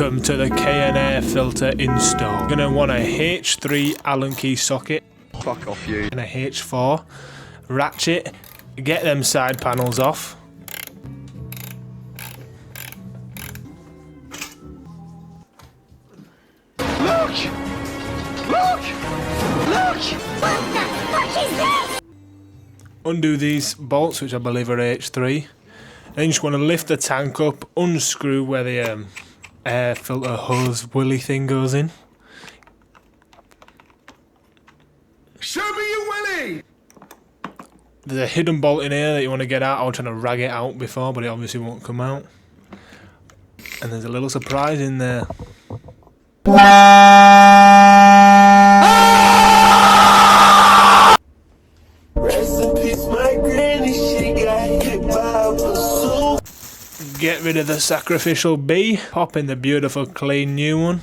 Welcome to the K&A air filter install. You're going to want a H3 Allen key socket. Fuck off you. And a H4 ratchet. Get them side panels off. Look! Look! Look! What the fuck is this? Undo these bolts, which I believe are H3. Then you just want to lift the tank up, unscrew where the air filter hose willy thing goes in. Show me your willy! There's a hidden bolt in here that you want to get out. I was trying to rag it out before, but it obviously won't come out. And there's a little surprise in there. Get rid of the sacrificial bee. Pop in the beautiful clean new one.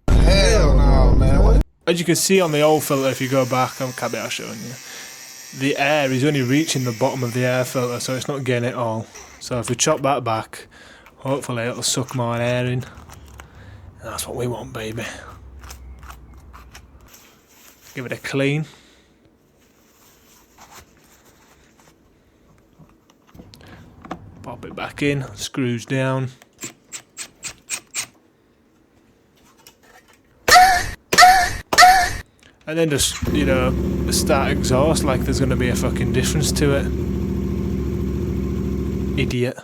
Hell no, man. What? As you can see on the old filter, if you go back, I can't be showing you. The air is only reaching the bottom of the air filter, so it's not getting it all. So if we chop that back, hopefully it'll suck more air in. And that's what we want, baby. Give it a clean. Pop it back in, screws down. And then just, you know, start exhaust like there's going to be a fucking difference to it. Idiot.